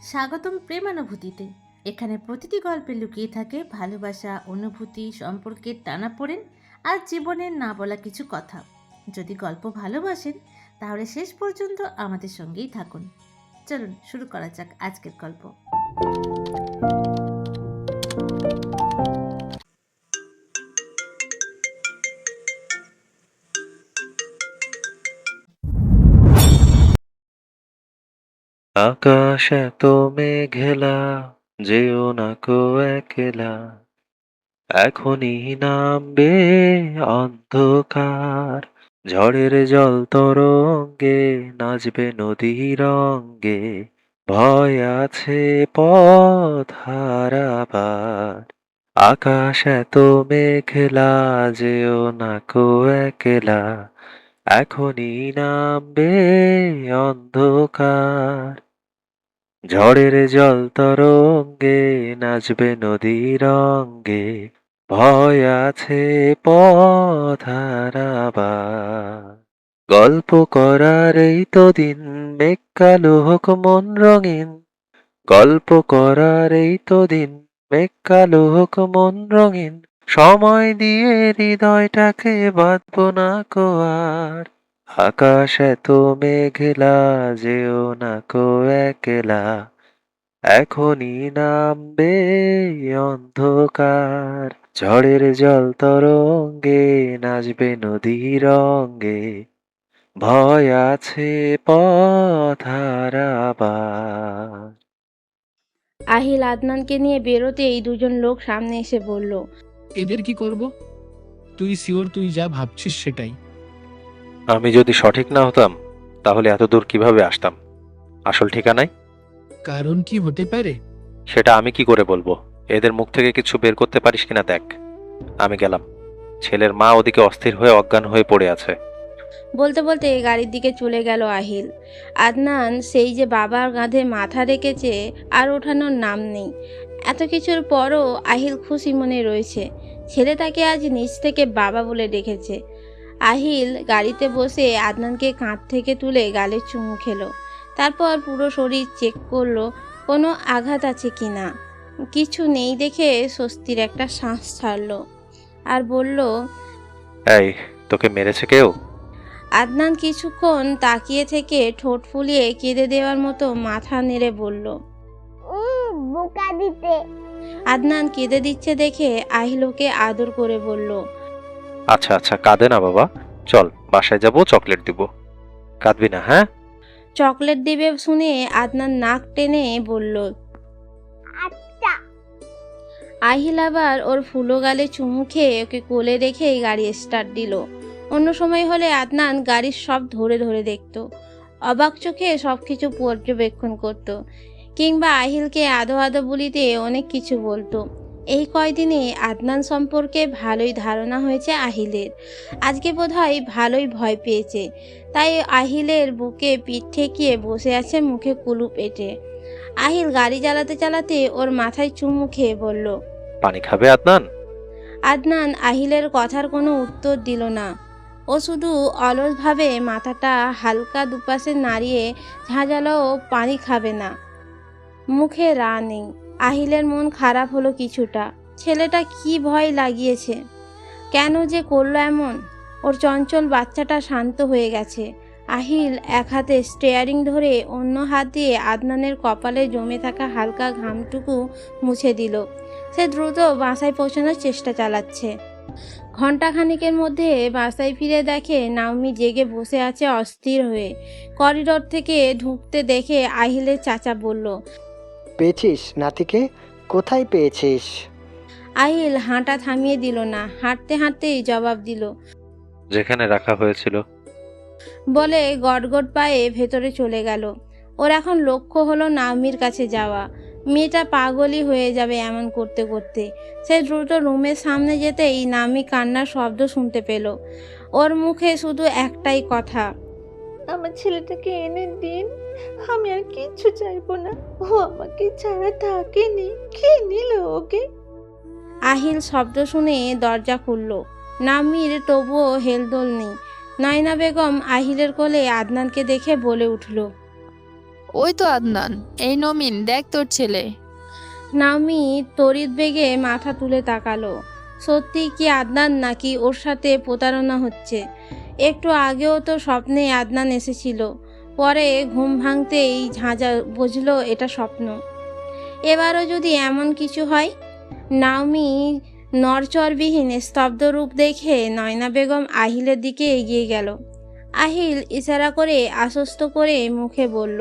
স্বাগতম প্রেমানুভূতিতে। এখানে প্রতিটি গল্পে লুকিয়ে থাকে ভালোবাসা, অনুভূতি, সম্পর্কের টানাপোড়েন আর জীবনের না বলা কিছু কথা। যদি গল্প ভালোবাসেন তাহলে শেষ পর্যন্ত আমাদের সঙ্গেই থাকুন। চলুন শুরু করা যাক আজকের গল্প। আকাশ এত মেঘেলা, যেও না কো একলা, এখনই নামবে অন্ধকার। ঝড়ের জল তরঙ্গে নাচবে নদীর রঙ্গে, ভয় আছে পথ হারাবার। আকাশ এত মেঘলা, যেও না কো একলা, এখনই নামবে অন্ধকার। ঝড়ের জল তরঙ্গে নাচবে নদীর রঙ্গে, ভয় আছে পথ হারাবার। গল্প করার এই তো দিন, মেঘ কালো হোক মন রঙিন। গল্প করার এই তো দিন, মেঘ কালো হোক মন রঙিন। সময় দিয়ে হৃদয়টাকে বাঁধবো না কো আর। আকাশ এত মেঘলা, যেও না কো একলা, এখনই নামবে অন্ধকার। ঝড়ের জল তরঙ্গে নাচবে নদীর রঙ্গে, ভয় আছে পথ হারাবার। আহিল আদনানকে নিয়ে বেরোতেই দুজন লোক সামনে এসে বলল, এদের কি করব? তুই শিওর তুই যা ভাবছিস সেটাই? আমি যদি সঠিক না হতাম তাহলে এত দূর কিভাবে আসতাম? আসল ঠিকানায়? কারণ কি হতে পারে? সেটা আমি কি করে বলবো? এদের মুখ থেকে কিছু বের করতে পারিস কিনা দেখ। আমি গেলাম। ছেলের মা ওদিকে অস্থির হয়ে অজ্ঞান হয়ে পড়ে আছে। বলতে বলতে গাড়ির দিকে চলে গেল আহিল। আদনান সেই যে বাবার কাঁধে মাথা রেখেছে, আর ওঠানোর নাম নেই। এত কিছুর পরও আহিল খুশি মনে রয়েছে। ছেলে তাকে আজ নিজ থেকে বাবা বলে ডেকেছে। আহিল গাড়িতে বসে আদনানকে কাঁধ থেকে তুলে গালে চুমু খেলো। তারপর পুরো শরীর চেক করলো কোনো আঘাত আছে কিনা। কিছু নেই দেখে স্বস্তির একটা শ্বাস ছাড়লো আর বলল, এই, তোকে মেরেছে কেউ? আদনান কিছুক্ষণ তাকিয়ে থেকে ঠোঁট ফুলিয়ে কেঁদে দেওয়ার মতো মাথা নেড়ে বলল, বোকা দিতে। আদনান কেঁদে দিচ্ছে দেখে আহিল ওকে আদর করে বলল, আচ্ছা আচ্ছা, কাঁদে না বাবা। চল বাসায় যাব, চকলেট দিব। কাঁদবি না, হ্যাঁ? চকলেট দিবে শুনে আদনান নাক টেনে বলল, আচ্ছা। আহিল আবার ওর ফুলো গালে চুমু খেয়ে ওকে কোলে রেখেই গাড়ি স্টার্ট দিল। অন্য সময় হলে আদনান গাড়ির সব ধরে ধরে দেখত, অবাক চোখে সবকিছু পর্যবেক্ষণ করত, কিংবা আহিলকে আদো আদো বলিতে অনেক কিছু বলতো। এই কয়দিনে আদনান সম্পর্কে ভালোই ধারণা হয়েছে আহিলের। আজকে বোধহয় ভালোই ভয় পেয়েছে, তাই আহিলের বুকে পিঠ ঠেকিয়ে বসে আছে, মুখে কুলু পেটে। আহিল গাড়ি চালাতে চালাতে ওর মাথায় চুমু খেয়ে বলল, পানি খাবে আদনান? আদনান আহিলের কথার কোনো উত্তর দিল না। ও শুধু অলসভাবে মাথাটা হালকা দুপাশে নাড়িয়ে ঝাঁঝালো পানি খাবে না। মুখে রা নেই। আহিলের মন খারাপ হলো কিছুটা। ছেলেটা কি ভয় লাগিয়েছে, কেন যে করলো এমন? ওর চঞ্চল বাচ্চাটা শান্ত হয়ে গেছে। আহিল এক হাতে স্টিয়ারিং ধরে অন্য হাত দিয়ে আদনানের কপালে জমে থাকা হালকা ঘামটুকু মুছে দিল। সে দ্রুত বাসায় পৌঁছানোর চেষ্টা চালাচ্ছে। ঘণ্টাখানিকের মধ্যে বাসায় ফিরে দেখে নাওমি জেগে বসে আছে অস্থির হয়ে। করিডোর থেকে ঢুকতে দেখে আহিলের চাচা বলল, পেয়েছিস নাতিকে? কোথায় পেয়েছিস? আহিল হাঁটা থামিয়ে দিল না, হাঁটতে হাঁটতেই জবাব দিল, যেখানে রাখা হয়েছিল। বলে গটগট পায়ে ভেতরে চলে গেল। ওর এখন লক্ষ্য হলো নাওমির কাছে যাওয়া। মেয়েটা পাগলই হয়ে যাবে এমন করতে করতে। সে দ্রুত রুমের সামনে যেতেই নাওমি কান্নার শব্দ শুনতে পেল। ওর মুখে শুধু একটাই কথা, আমার ছেলেটাকে এনে দিন, আমি আর কিচ্ছু চাইবো না। ও আমাকে ছাড়া থাকেনি, কে নিল ওকে? আহিল শব্দ শুনে দরজা খুলল। নাওমির তবুও হেলদোল নেই। নয়না বেগম আহিলের কোলে আদনানকে দেখে বলে উঠল, ওই তো আদনান, এই নমিন, দেখ তোর ছেলে। নাওমি তড়িৎ বেগে মাথা তুলে তাকালো। সত্যি কি আদনান নাকি ওর সাথে প্রতারণা হচ্ছে? একটু আগেও তো স্বপ্নে আদনান এসেছিল, পরে ঘুম ভাঙতেই ঝাঁঝা বুঝলো এটা স্বপ্ন। এবারও যদি এমন কিছু হয়? নাওমি নড়চড়বিহীন স্তব্ধ রূপ দেখে নয়না বেগম আহিলের দিকে এগিয়ে গেল। আহিল ইশারা করে আশ্বস্ত করে মুখে বলল,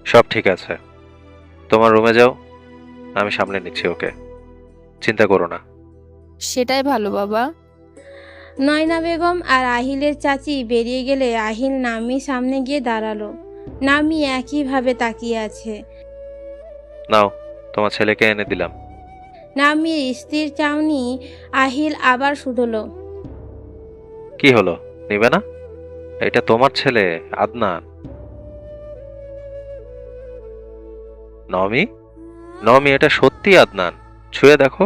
সব ঠিক আছে, তোমার রুমে যাও, আমি সামলে নিচ্ছি ওকে, চিন্তা করো না। সেটাই ভালো বাবা। নয়না বেগম আর আহিলের চাচি বেরিয়ে গেলে আহিল নামির সামনে গিয়ে দাঁড়ালো। নামি একইভাবে তাকিয়ে আছে। নাও, তোমার ছেলেকে এনে দিলাম। নামির স্থির চাউনি আহিল আবার শুধলো। কি হলো, নিবে না? এটা তোমার ছেলে আদনান। নমি, নমি, এটা সত্যি আদনান, ছুঁয়ে দেখো।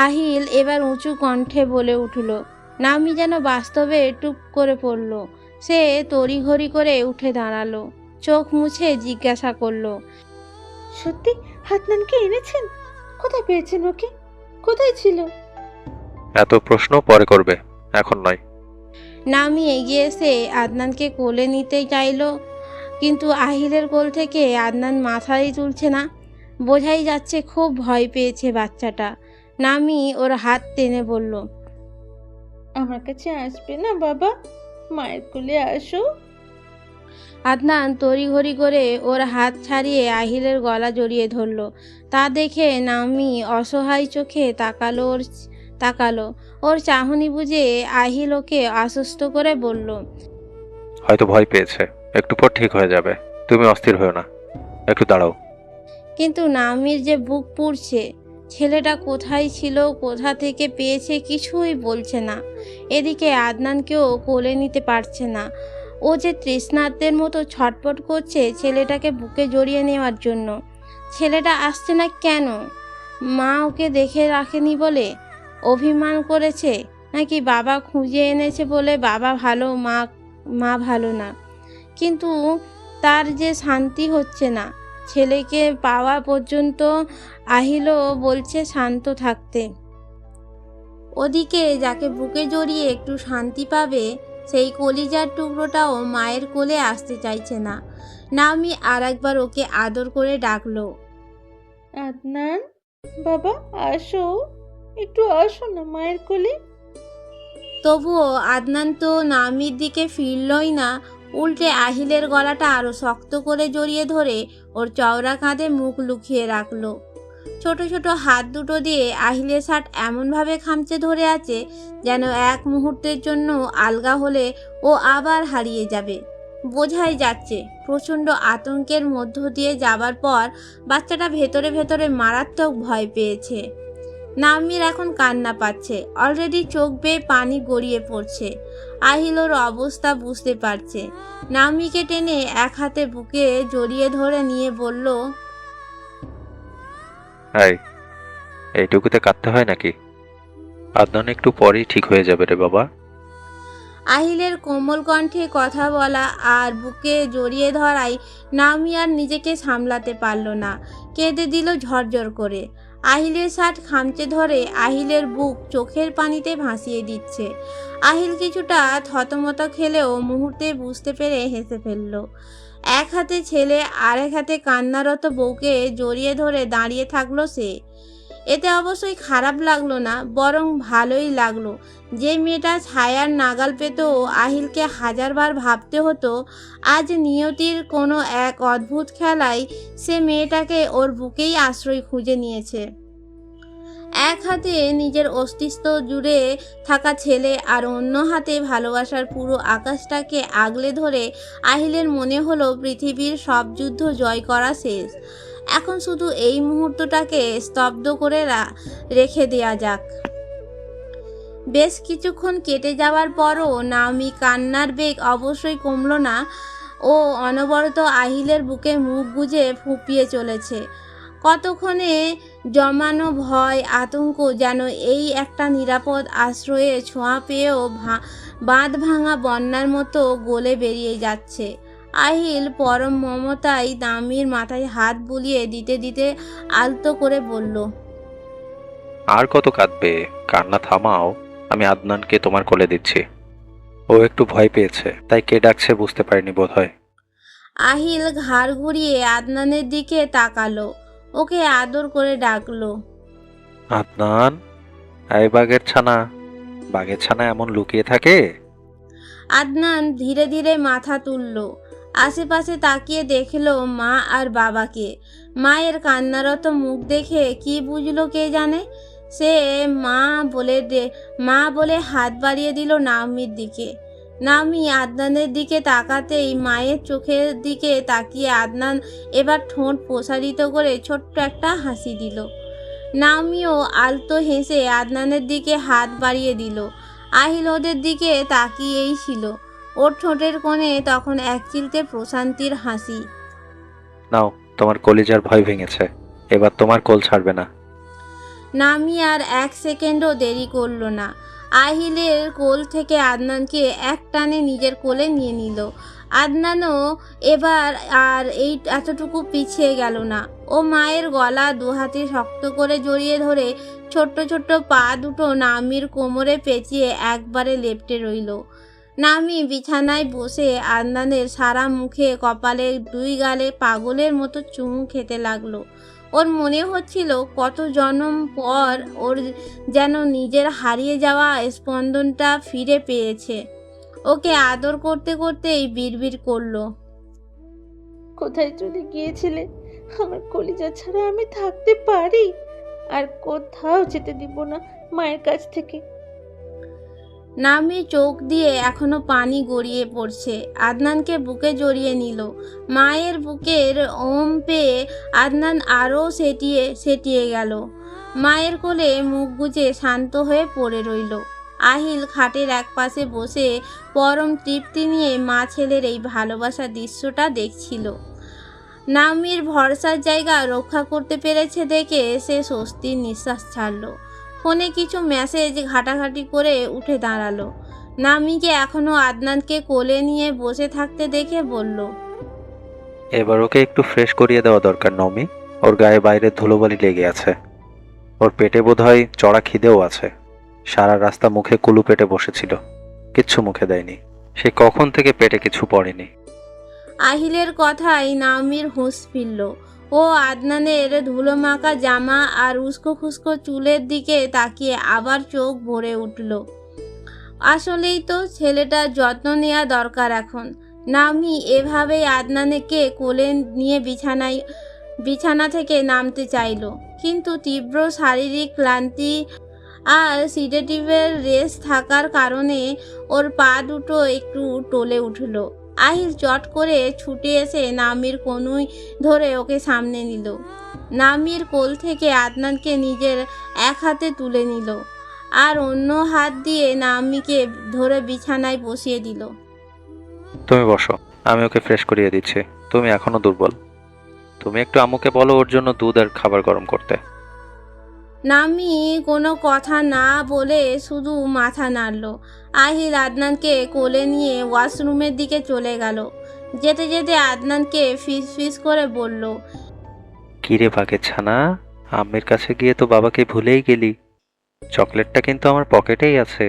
আহিল এবার উঁচু কণ্ঠে বলে উঠল। নামি যেন বাস্তবে টুপ করে পড়ল। সে তড়িঘড়ি করে উঠে দাঁড়ালো, চোখ মুছে জিজ্ঞাসা করলো, সত্যি হাতনানকে এনেছেন? কোথায় পেয়েছেন ওকে? কোথায় ছিল? এত প্রশ্ন পরে করবে, এখন নয়। নামি এগিয়ে এসে আদনানকে কোলে নিতে চাইলো, কিন্তু আহিলের কোল থেকে আদনান মাথাই তুলছে না। বোঝাই যাচ্ছে খুব ভয় পেয়েছে বাচ্চাটা। নামি ওর হাত টেনে বলল, আমার কাছে আসবে না বাবা? মায়ের কোলে আসো। আদনান তড়িঘড়ি করে ওর হাত ছাড়িয়ে আহিলের গলা জড়িয়ে ধরল। তা দেখে নামি অসহায় চোখে তাকালো ওর চাহনি বুঝে আহিল ওকে আশ্বস্ত করে বলল, হয়তো ভয় পেয়েছে, একটু পর ঠিক হয়ে যাবে, তুমি অস্থির হও না, একটু দাঁড়াও। কিন্তু নামির যে বুক পুড়ছে। ছেলেটা কোথায় ছিল, কোথা থেকে পেয়েছে কিছুই বলছে না। এদিকে আদনানকেও কোলে নিতে পারছে না। ও যে তৃষ্ণার্তের মতো ছটপট করছে ছেলেটাকে বুকে জড়িয়ে নেওয়ার জন্য। ছেলেটা আসছে না কেন? মা ওকে দেখে রাখেনি বলে অভিমান করেছে, নাকি বাবা খুঁজে এনেছে বলে বাবা ভালো, মা ভালো না? কিন্তু তার যে শান্তি হচ্ছে না। ছেলেকে পাওয়া পর্যন্ত আহিলও বলছে শান্ত থাকতে। ওদিকে যাকে বুকে জড়িয়ে একটু শান্তি পাবে সেই কলিজার টুকরোটাও মায়ের কোলে আসতে চাইছে না। নামি আর একবার ওকে আদর করে ডাকলো, আদনান বাবা, আসো, একটু আসো না মায়ের কোলে। তবুও আদনান তো নামির দিকে ফিরলই না, উল্টে আহিলের গলাটা আরো শক্ত করে জড়িয়ে ধরে ওর চওড়া কাঁধে মুখ লুকিয়ে রাখলো। ছোট ছোট হাত দুটো দিয়ে আহিলের শার্ট এমনভাবে খামচে ধরে আছে যেন এক মুহূর্তের জন্য আলগা হলে ও আবার হারিয়ে যাবে। বোঝাই যাচ্ছে প্রচণ্ড আতঙ্কের মধ্য দিয়ে যাবার পর বাচ্চাটা ভেতরে ভেতরে মারাত্মক ভয় পেয়েছে। নামির এখন কান্না পাচ্ছে, অলরেডি চোখ বেয়ে পানি গড়িয়ে পড়ছে। আহিল ওর অবস্থা বুঝতে পারছে। নামিকে টেনে এক হাতে বুকে জড়িয়ে ধরে নিয়ে বলল, এইটুকুতে কাঁদতে হয় নাকি? আদনান একটু পরেই ঠিক হয়ে যাবে রে বাবা। আহিলের কোমল কণ্ঠে কথা বলা আর বুকে জড়িয়ে ধরায় নামি আর নিজেকে সামলাতে পারল না, কেঁদে দিল ঝরঝর করে। আহিলের শার্ট খামচে ধরে আহিলের বুক চোখের পানিতে ভাসিয়ে দিচ্ছে। আহিল কিছুটা থতমত খেলেও মুহূর্তে বুঝতে পেরে হেসে ফেলল। এক হাতে ছেলে আর এক হাতে কান্নারত বউকে জড়িয়ে ধরে দাঁড়িয়ে থাকলো সে। এতে অবশ্যই খারাপ লাগলো না, বরং ভালোই লাগলো। যে মেয়েটা ছায়ার নাগাল পেত আহিলকে হাজারবার ভাবতে হতো, আজ নিয়তির কোনো এক অদ্ভুত খেলায় সে মেয়েটাকে ওর বুকেই আশ্রয় খুঁজে নিয়েছে। এক হাতে নিজের অস্তিত্ব জুড়ে থাকা ছেলে আর অন্য হাতে ভালোবাসার পুরো আকাশটাকে আগলে ধরে আহিলের মনে হলো পৃথিবীর সব যুদ্ধ জয় করা শেষ। এখন শুধু এই মুহূর্তটাকে স্তব্ধ করে রেখে দেয়া যাক। বেশ কিছুক্ষণ কেটে যাওয়ার পরও নাওমি কান্নার বেগ অবশ্যই কমল না। ও অনবরত আহিলের বুকে মুখ গুজে ফুঁপিয়ে চলেছে। কতক্ষণে জমানো ভয় আতঙ্ক যেন এই একটা নিরাপদ আশ্রয়ে ছোঁয়া পেয়েও বাঁধ ভাঙা বন্যার মতো গলে বেরিয়ে যাচ্ছে। আহিল পরম মমতায় নামির মাথায় হাত বুলিয়ে দিতে দিতে আলতো করে বলল, আর কত কাঁদবে? কান্না থামাও, আমি আদনানকে তোমার কোলে দিচ্ছি। ও একটু ভয় পেয়েছে, তাই কে ডাকছে বুঝতে পারিনি বোধহয়। আহিল ঘাড় ঘুরিয়ে আদনানের দিকে তাকালো, ওকে আদর করে ডাকলো। আদনান, এই বাঘের ছানা। বাঘের ছানা এমন লুকিয়ে থাকে? আদনান ধীরে ধীরে মাথা তুলল, আশেপাশে তাকিয়ে দেখলো মা আর বাবাকে। মায়ের কান্নারত মুখ দেখে কি বুঝলো কে জানে। সে মা বলে হাত বাড়িয়ে দিল নাওমির দিকে। নাওমি আদনানের দিকে তাকাতেই মায়ের চোখের দিকে তাকিয়ে আদনান এবার ঠোঁট প্রসারিত করে ছোট্ট একটা হাসি দিল। নাওমিও আলতো হেসে আদনানের দিকে হাত বাড়িয়ে দিল। আহিল ওদের দিকে তাকিয়েই ছিল, ওর ঠোঁটের কোণে তখন এক চিলতে প্রশান্তির হাসি। নাও, তোমার কলিজার ভয় ভেঙেছে, এবার তোমার কোল ছাড়বে না। নামি আর এক সেকেন্ডও দেরি করলো না, আহিলের কোল থেকে আদনানকে এক টানে নিজের কোলে নিয়ে নিল। আদনানও এবার আর এতটুকু পিছিয়ে গেল না। ও মায়ের গলা দুহাতে শক্ত করে জড়িয়ে ধরে ছোট্ট ছোট্ট পা দুটো নামির কোমরে পেঁচিয়ে একবারে লেপ্টে রইল। নামি বিছানায় বসে আদনানের সারা মুখে কপালে দুই গালে পাগলের মতো চুমু খেতে লাগলো। ওর মনে হচ্ছিল কত জন্ম পর ওর যেন নিজের হারিয়ে যাওয়া স্পন্দনটা ফিরে পেয়েছে। ওকে আদর করতে করতেই বিড়বিড় করলো, কোথায় চলে গিয়েছিলে? আমার কলিজা ছাড়া আমি থাকতে পারি? আর কোথাও যেতে দিব না মায়ের কাছ থেকে। নামি চোখ দিয়ে এখনো পানি গড়িয়ে পড়ছে। আদনানকে বুকে জড়িয়ে নিল। মায়ের বুকের ওম পেয়ে আদনান আরও সেটিয়ে গেল। মায়ের কোলে মুখ গুজে শান্ত হয়ে পড়ে রইল। আহিল খাটের একপাশে বসে পরম তৃপ্তি নিয়ে মা ছেলের এই ভালোবাসার দৃশ্যটা দেখছিল। নামির ভরসার জায়গা রক্ষা করতে পেরেছে দেখে সে স্বস্তির নিঃশ্বাস ছাড়ল। ফোনে কিছু মেসেজ ঘাটাঘাটি করে উঠে দাঁড়ালো। নামিকে এখনো আদনানকে কোলে নিয়ে বসে থাকতে দেখে বলল, এবার ওকে একটু ফ্রেশ করিয়ে দেওয়া দরকার নমি। ওর গায়ে বাইরে ধুলোবালি লেগে আছে। ওর পেটে বোধহয় চড়া খিদেও আছে। সারা রাস্তা মুখে কুলু পেটে বসেছিল, কিচ্ছু মুখে দেয়নি। সে কখন থেকে পেটে কিছু পড়েনি। আহিলের কথায় নামির হুঁশ ফিরল। ও আদনানের ধুলোমাখা জামা আর উস্কো খুস্কো চুলের দিকে তাকিয়ে আবার চোখ ভরে উঠল। আসলেই তো ছেলেটার যত্ন নেওয়া দরকার এখন। নামি এভাবেই আদনানকে কোলে নিয়ে বিছানা থেকে নামতে চাইল, কিন্তু তীব্র শারীরিক ক্লান্তি আর সিডেটিভের রেস থাকার কারণে ওর পা দুটো একটু টলে উঠল। আহিল চট করে ছুটে এসে নামির কনুই ধরে ওকে সামনে নিল। নামির কোল থেকে আদনানকে নিজের এক হাতে তুলে নিল আর অন্য হাত দিয়ে নামিকে ধরে বিছানায় বসিয়ে দিল। তুমি বসো, আমি ওকে ফ্রেশ করিয়ে দিচ্ছি। তুমি এখনো দুর্বল। তুমি একটু আম্মুকে বলো ওর জন্য দুধ আর খাবার গরম করতে। নামি কোনো কথা না বলে শুধু মাথা নাড়ল। আহিল আদনানকে কোলে নিয়ে ওয়াশরুমের দিকে চলে গেল। যেতে যেতে আদনানকে ফিস ফিস করে বলল, কিরে বাঘের ছানা, আম্মের কাছে গিয়ে তো বাবাকে ভুলেই গেলি। চকলেটটা কিন্তু আমার পকেটেই আছে।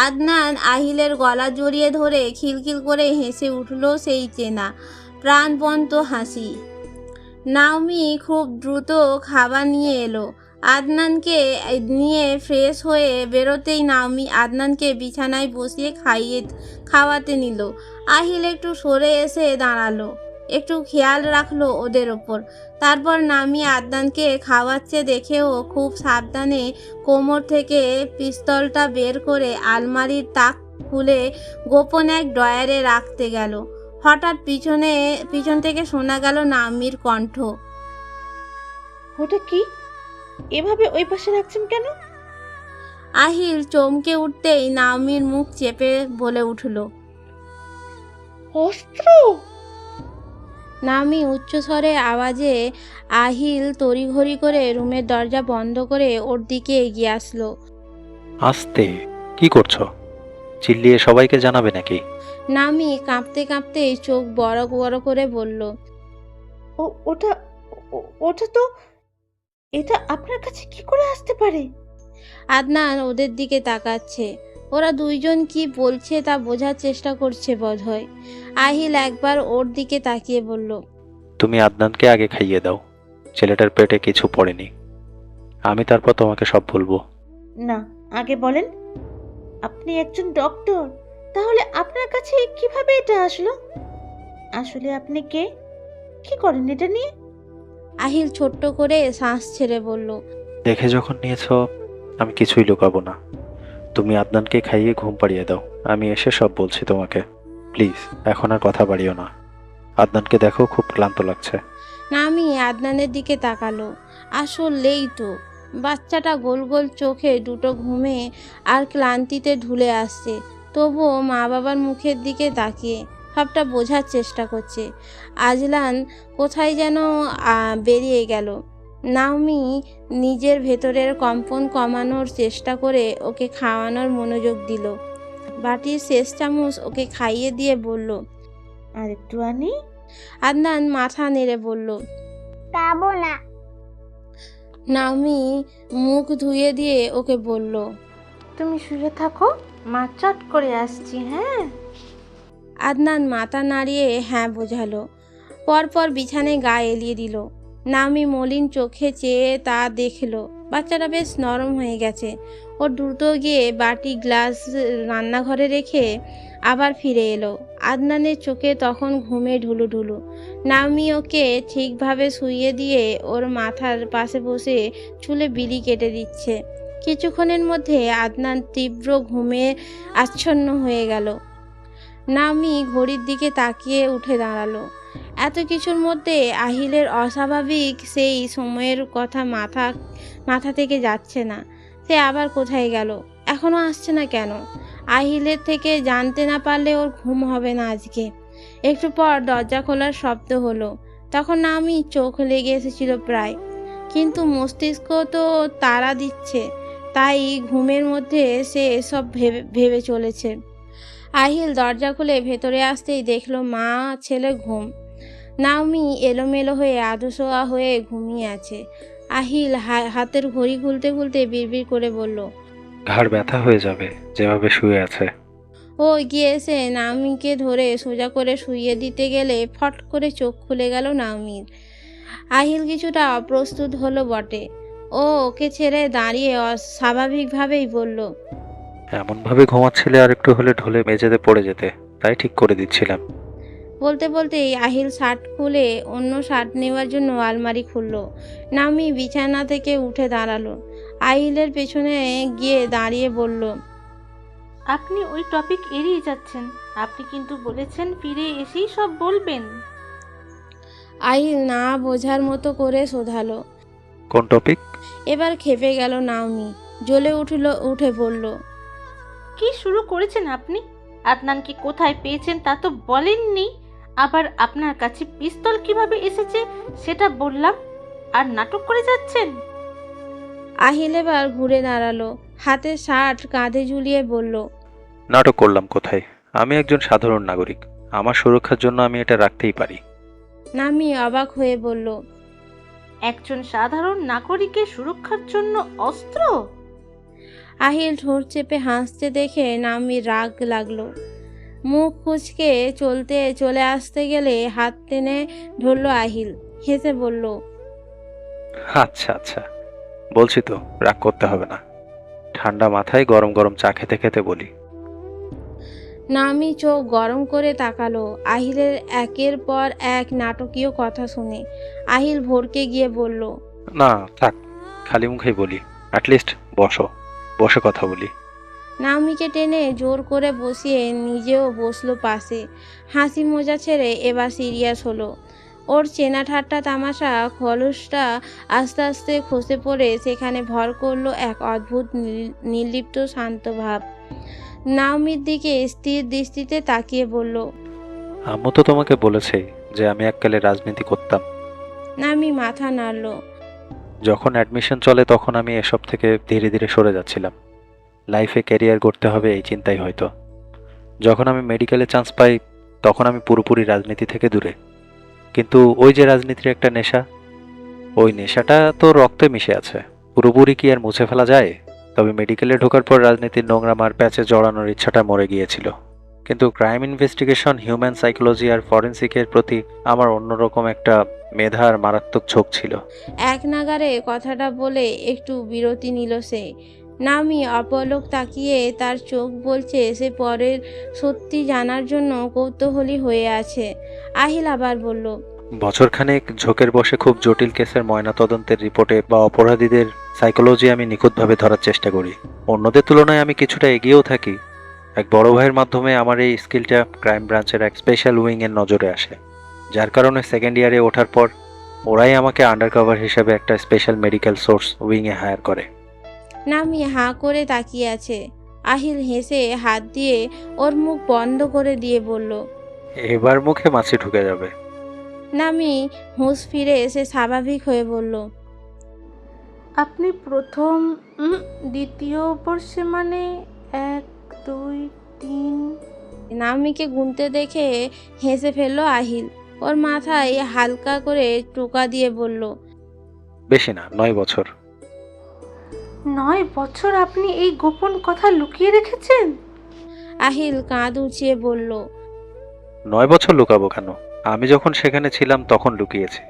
আদনান আহিলের গলা জড়িয়ে ধরে খিলখিল করে হেসে উঠল সেই চেনা প্রাণবন্ত হাসি। নাওমি খুব দ্রুত খাবার নিয়ে এলো। আদনানকে নিয়ে ফ্রেশ হয়ে বেরোতেই নাওমি আদনানকে বিছানায় বসিয়ে খাওয়াতে নিল। আহিল একটু সরে এসে দাঁড়ালো, একটু খেয়াল রাখলো ওদের ওপর। তারপর নামি আদনানকে খাওয়াচ্ছে দেখেও খুব সাবধানে কোমর থেকে পিস্তলটা বের করে আলমারির তাক খুলে গোপন এক ড্রয়ারে রাখতে গেল। হঠাৎ পিছন থেকে শোনা গেল নামির কণ্ঠ, ওটা কি? এভাবে ওই পাশে রাখছেন কেন? আহিল চমকে উঠতেই নামির মুখ চেপে বলে উঠল, অস্ত্র! নামি উচ্চস্বরে আওয়াজে আহিল তড়িঘড়ি করে রুমের দরজা বন্ধ করে ওর দিকে এগিয়ে আসলো। আস্তে, কি করছো? চিল্লিয়ে সবাইকে জানাবে নাকি? নামি কাঁপতে কাঁপতে চোখ বড় বড় করে বলল, ও ওটা ওটা তো, এটা আপনার কাছে কি করে আসতে পারে? আদনান ওদের দিকে তাকাচ্ছে। ওরা দুইজন কি বলছে তা বোঝার চেষ্টা করছে বোধহয়। আহিল একবার ওর দিকে তাকিয়ে বলল, তুমি আদনানকে আগে খাইয়ে দাও, ছেলেটার পেটে কিছু পড়েনি। আমি তারপর তোমাকে সব বলবো। না, আগে বলেন, আপনি একজন ডক্টর, তাহলে আপনার কাছে কিভাবে এটা আসলো? আসলে আপনি কে, কি করেন এটা নিয়ে? আহিল ছোট্ট করে শ্বাস ছেড়ে বলল, দেখে যখন নিয়েছো, আমি কিছুই লুকাবো না। তুমি আদনানকে খাইয়ে ঘুম পাড়িয়ে দাও, আমি এসে সব বলছি তোমাকে। প্লিজ এখন আর কথা বাড়িও না। আদনানকে দেখো, খুব ক্লান্ত লাগছে। নামি আদনানের দিকে তাকালো। আসলেই তো, বাচ্চাটা গোল গোল চোখে দুটো ঘুমে আর ক্লান্তিতে ঢুলে আসছে। তবুও মা বাবার মুখের দিকে তাকিয়ে সবটা বোঝার চেষ্টা করছে। আজলান কোথায় যেন বেরিয়ে গেল। নাওমি নিজের ভেতরের কম্পন কমানোর চেষ্টা করে ওকে খাওয়ানোর মনোযোগ দিল। বাটির শেষ চামচ ওকে খাইয়ে দিয়ে বলল, আর একটু আনি। আদনান মাথা নেড়ে বলল, খাবো না। নাওমি মুখ ধুয়ে দিয়ে ওকে বলল, তুমি শুয়ে থাকো, মা চট করে আসছি। হ্যাঁ। আদনান মাথা নাড়িয়ে হ্যাঁ বোঝালো। পরপর বিছানায় গা এলিয়ে দিল। নাওমি মলিন চোখে চেয়ে তা দেখলো বাচ্চাটা বেশ নরম হয়ে গেছে। ও দ্রুত গিয়ে বাটি গ্লাস রান্নাঘরে রেখে আবার ফিরে এলো। আদনানের চোখে তখন ঘুমে ঢুলু ঢুলু। নাওমি ওকে ঠিকভাবে শুইয়ে দিয়ে ওর মাথার পাশে বসে চুলে বিলি কেটে দিচ্ছে। কিছুক্ষণের মধ্যে আদনান তীব্র ঘুমে আচ্ছন্ন হয়ে গেল। নাওমি ঘড়ির দিকে তাকিয়ে উঠে দাঁড়ালো। এত কিছুর মধ্যে আহিলের অস্বাভাবিক সেই সময়ের কথা মাথা থেকে যাচ্ছে না। সে আবার কোথায় গেল, এখনো আসছে না কেন? আহিলের থেকে জানতে না পারলে ওর ঘুম হবে না আজকে। একটু পর দরজা খোলার শব্দ হলো। তখন আমি চোখ লেগে এসেছিল প্রায়, কিন্তু মস্তিষ্ক তো তাড়া দিচ্ছে, তাই ঘুমের মধ্যে সে এসব ভেবে চলেছে। আহিল দরজা খুলে ভেতরে আসতেই দেখলো মা ছেলে ঘুম। নাওমি এলোমেলো হয়ে আধশোয়া হয়ে ঘুমিয়ে আছে। আহিল হাতের ঘড়ি খুলতে খুলতে বিড়বিড় করে বলল, ঘাড় ব্যথা হয়ে যাবে যেভাবে শুয়ে আছে। ও গিয়ে এসে নাওমিকে ধরে সোজা করে শুইয়ে দিতে গেলে ফট করে চোখ খুলে গেল নাওমির। আহিল কিছুটা অপ্রস্তুত হলো বটে। ও ওকে ছেড়ে দাঁড়িয়ে অস্বাভাবিকভাবেই বলল, এমনভাবে ঘুমাচ্ছিলে আর একটু হলে ঢলে মেঝেতে পড়ে যেতে, তাই ঠিক করে দিচ্ছিলাম। বলতে বলতেই আহিল শার্ট খুলে অন্য শার্ট নেওয়ার জন্য আলমারি খুলল। নাওমি বিছানা থেকে উঠে দাঁড়ালো। আহিলের পেছনে গিয়ে দাঁড়িয়ে বলল, আপনি ওই টপিক এড়িয়ে যাচ্ছেন। আপনি কিন্তু বলেছেন ফিরে এসেই সব বলবেন। আহিল না বোঝার মতো করে শোধালো। কোন টপিক? এবার খেপে গেল নাওমি, জ্বলে উঠে বলল, কি শুরু করেছেন আপনি? আদনানকে কোথায় পেয়েছেন তা তো বলেননি। আবার আপনার কাছে পিস্তল কিভাবে এসেছে সেটা বললাম, আর নাটক করে যাচ্ছেন। আহিল এবার ঘুরে দাঁড়ালো, হাতে শার্ট কাঁধে ঝুলিয়ে বলল, নাটক করলাম কোথায়? আমি একজন সাধারণ নাগরিক, আমার সুরক্ষার জন্য আমি এটা রাখতেই পারি। নাওমি অবাক হয়ে বলল, একজন সাধারণ নাগরিকের সুরক্ষার জন্য অস্ত্র? আহিল ঠোঁট চেপে হাসতে দেখে নাওমির রাগ লাগলো। মুখ কুঁচকে চলে আসতে গেলে হাত টেনে ধরল আহিল। হেসে বলল, আচ্ছা আচ্ছা, বলছি তো, রাগ করতে হবে না। ঠান্ডা মাথায় গরম গরম চা খেতে খেতে বলি। নাওমি চোখ গরম করে তাকালো আহিলের একের পর এক নাটকীয় কথা শুনে। আহিল ভড়কে গিয়ে বলল, না থাক, খালি মুখেই বলি। অ্যাটলিস্ট বসে কথা বলি। নাওমিকে টেনে জোর করে বসিয়ে নিজেও বসলো পাশে। হাসি মজা ছেড়ে এবার সিরিয়াস হলো। ওর চেনা ঠাট্টা তামাশা খোলসটা আস্তে আস্তে খসে পড়ে সেখানে ভর করলো এক অদ্ভুত নির্লিপ্ত শান্ত ভাব। নাওমির দিকে স্থির দৃষ্টিতে তাকিয়ে বলল, আম্মু তো তোমাকে বলেছে যে আমি এককালে রাজনীতি করতাম। নাওমি মাথা নাড়ল। যখন অ্যাডমিশন চলে তখন আমি এসব থেকে ধীরে ধীরে সরে যাচ্ছিলাম। লাইফে ক্যারিয়ার করতে হবে এই চিন্তাই হয়তো। যখন আমি মেডিকেলে চান্স পাই তখন আমি পুরোপুরি রাজনীতি থেকে দূরে। কিন্তু ওই যে রাজনীতির একটা নেশা, ওই নেশাটা তো রক্তে মিশে আছে, পুরোপুরি কি আর মুছে ফেলা যায়? তবে মেডিকেলে ঢোকার পর রাজনীতির নোংরামার প্যাচে জড়ানোর ইচ্ছাটা মরে গিয়েছিল। কিন্তু ক্রাইম ইনভেস্টিগেশন, হিউম্যান সাইকোলজি আর ফরেন্সিকের প্রতি আমার অন্যরকম একটা মেধা আর মারাত্মক ঝোঁক ছিল। এক নাগারে কথাটা বলে একটু বিরতি নিল সে। নামি অপলক তাকিয়ে তার চোখ বলছে সে পরের সত্যি জানার জন্য কৌতূহলী হয়ে আছে। আহিল আবার বলল, বছরখানেক ঝোঁকের বসে খুব জটিল কেসের ময়নাতদন্তের রিপোর্টে বা অপরাধীদের সাইকোলজি আমি নিখুঁতভাবে ধরার চেষ্টা করি। অন্যদের তুলনায় আমি কিছুটা এগিয়েও থাকি। এক বড় ভাইয়ের মাধ্যমে আমার এই স্কিলটা ক্রাইম ব্রাঞ্চের এক স্পেশাল উইংয়ের নজরে আসে, যার কারণে সেকেন্ড ইয়ারে ওঠার পর ওরাই আমাকে আন্ডারকভার হিসেবে একটা স্পেশাল মেডিকেল সোর্স উইংয়ে হায়ার করে। নামি হাঁ করে তাকিয়ে আছে। আহিল হেসে হাত দিয়ে ওর মুখ বন্ধ করে দিয়ে বলল, এবার মুখে মাছি ঢুকে যাবে। নামি হুঁশ ফিরে এসে স্বাভাবিক হয়ে বলল, আপনি প্রথম দ্বিতীয় বর্ষে মানে 1 2 3। নামিকে গুনতে দেখে হেসে ফেলল আহিল। ওর মাথায় হালকা করে টোকা দিয়ে বলল, বেশি না, 9 বছর। 9 বছর আপনি এই গোপন কথা লুকিয়ে রেখেছেন? আহিল কাঁধ উঁচিয়ে বলল, 9 বছর লুকাবো কেন? আমি যখন সেখানে ছিলাম তখন লুকিয়েছি।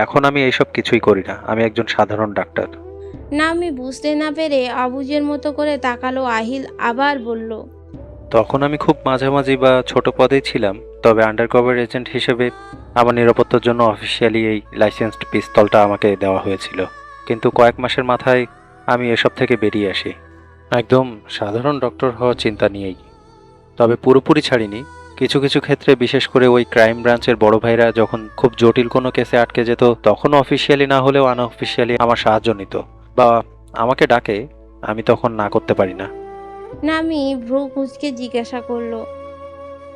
এখন আমি এইসব কিছুই করি না, আমি একজন সাধারণ ডাক্তার। নামি বুঝতে না পেরে অবুঝের মতো করে তাকালো। আহিল আবার বলল, তখন আমি খুব মাঝামাঝি বা ছোট পদেই ছিলাম, তবে আন্ডারকভার এজেন্ট হিসেবে আমার নিরাপত্তার জন্য অফিসিয়ালি এই লাইসেন্সড পিস্তলটা আমাকে দেওয়া হয়েছিল। কিন্তু কয়েক মাসের মাথায় আমি এসব থেকে বেরিয়ে আসি, একদম সাধারণ ডক্টর হওয়ার চিন্তা নিয়েই। তবে পুরোপুরি ছাড়িনি। কিছু কিছু ক্ষেত্রে, বিশেষ করে ওই ক্রাইম ব্রাঞ্চের বড় ভাইরা যখন খুব জটিল কোনো কেসে আটকে যেত, তখন অফিসিয়ালি না হলেও আনঅফিসিয়ালি আমার সাহায্য নিত বা আমাকে ডাকে, আমি তখন না করতে পারি না। নামি ভ্রু কুঁচকে জিজ্ঞাসা করলো,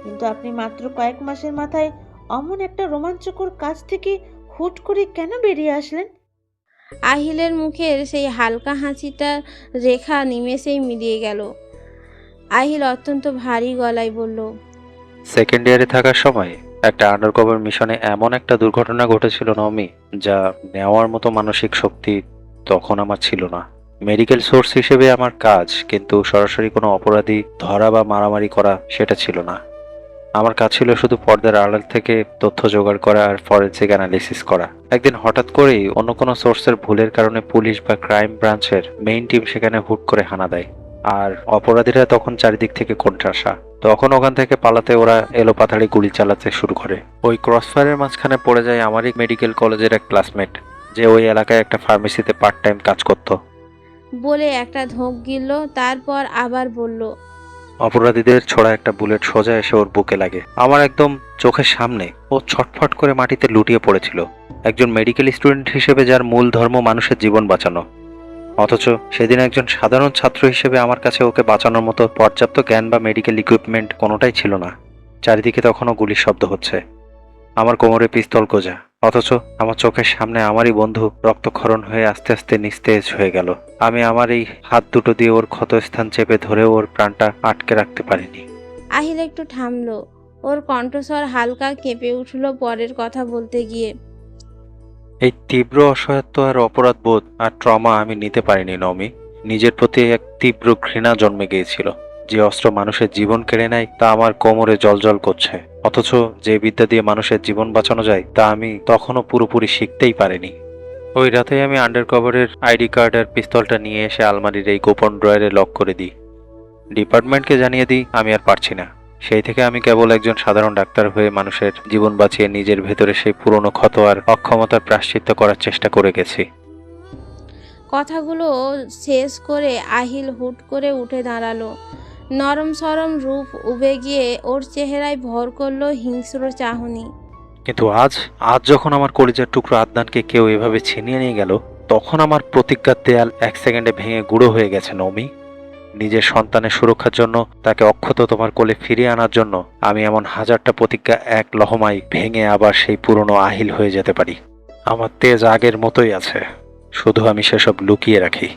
কিন্তু আপনি মাত্র কয়েক মাসের মাথায় অমন একটা রোমাঞ্চকর কাজ থেকে হুট করে কেন বেরিয়ে আসলেন? আহিলের মুখের সেই হালকা হাসিটার রেখা নিমেষেই মিলিয়ে গেল। আহিল অত্যন্ত ভারী গলায় বলল, সেকেন্ড ইয়ারে থাকার সময় একটা আন্ডারকভার মিশনে এমন একটা দুর্ঘটনা ঘটেছিল নমি, যা নেওয়ার মতো মানসিক শক্তি তখন আমার ছিল না। মেডিকেল সোর্স হিসেবে আমার কাজ, কিন্তু সরাসরি কোনো অপরাধী ধরা বা মারামারি করা সেটা ছিল না। আমার কাজ ছিল শুধু পর্দার আড়াল থেকে তথ্য জোগাড় করা আর ফরেন্সিক অ্যানালিসিস করা। একদিন হঠাৎ করেই অন্য কোনো সোর্সের ভুলের কারণে পুলিশ বা ক্রাইম ব্রাঞ্চের মেইন টিম সেখানে হুট করে হানা দেয়, আর অপরাধীরা তখন চারিদিক থেকে কোণঠাসা। তখন ওখান থেকে পালাতে ওরা এলোপাথাড়ি গুলি চালাতে শুরু করে। ওই ক্রসফায়ারের মাঝখানে পড়ে যায় আমারই মেডিকেল কলেজের এক ক্লাসমেট, যে ওই এলাকায় একটা ফার্মেসিতে পার্ট টাইম কাজ করত। বলে একটা ধোঁক গিলল, তারপর আবার বলল, অপরাধীদের ছোড়া একটা বুলেট সোজা এসে ওর বুকে লাগে, আমার একদম চোখের সামনে। ও ছটফট করে মাটিতে লুটিয়ে পড়েছিল। একজন মেডিকেল স্টুডেন্ট হিসেবে যার মূল ধর্ম মানুষের জীবন বাঁচানো, অথচ সেদিন একজন সাধারণ ছাত্র হিসেবে আমার কাছে ওকে বাঁচানোর মতো পর্যাপ্ত জ্ঞান বা মেডিকেল ইকুইপমেন্ট কোনোটাই ছিল না। চারিদিকে তখনও গুলির শব্দ হচ্ছে, আমার কোমরে পিস্তল গোজা, অথচ আমার চোখের সামনে আমারই বন্ধু রক্তক্ষরণ হয়ে আস্তে আস্তে নিস্তেজ হয়ে গেল। আমি আমার এই হাত দুটো দিয়ে ওর ক্ষতস্থান চেপে ধরেও ওর প্রাণটা আটকে রাখতে পারিনি। আহিল একটু থামলো। ওর কণ্ঠস্বর হালকা কেঁপে উঠল পরের কথা বলতে গিয়ে। এই তীব্র অসহায়ত্ব আর অপরাধ বোধ আর ট্রমা আমি নিতে পারিনি নমি। নিজের প্রতি এক তীব্র ঘৃণা জন্মে গিয়েছিল। যে অস্ত্র মানুষের জীবন কেড়ে নেয় তা আমার কোমরে জ্বলজ্বল করছে, অথচ যে বিদ্যা দিয়ে মানুষের জীবন বাঁচানো যায় তা আমি তখনও পুরোপুরি শিখতেই পারিনি। ওই রাতেই আমি আন্ডারকভারের আইডি কার্ড আর পিস্তলটা নিয়ে এসে আলমারির এই গোপন ড্রয়ারে লক করে দিই। ডিপার্টমেন্টকে জানিয়ে দিই আমি আর পারছি না। সেই থেকে আমি কেবল একজন সাধারণ ডাক্তার হয়ে মানুষের জীবন বাঁচিয়ে নিজের ভেতরে সেই পুরনো ক্ষত আর অক্ষমতার প্রায়শ্চিত্ত করার চেষ্টা করে গেছি। কথাগুলো শেষ করে আহিল হুট করে উঠে দাঁড়ালো। নরম সরম রূপ উবে গিয়ে ওর চেহারায় ভর করলো হিংস্র চাহনি। কিন্তু আজ যখন আমার কলিজার টুকরো আদনানকে কেউ এভাবে ছিনিয়ে নিয়ে গেল, তখন আমার প্রতিজ্ঞার দেয়াল 1 সেকেন্ডে ভেঙে গুঁড়ো হয়ে গেছে নমি। নিজের সন্তানের সুরক্ষার জন্য, তাকে অক্ষত তোমার কোলে ফিরিয়ে আনার জন্য আমি এমন হাজারটা প্রতিজ্ঞা এক লহমায় ভেঙে আবার সেই পুরনো আহিল হয়ে যেতে পারি। আমার তেজ আগের মতোই আছে, শুধু আমি সেসব লুকিয়ে রাখি।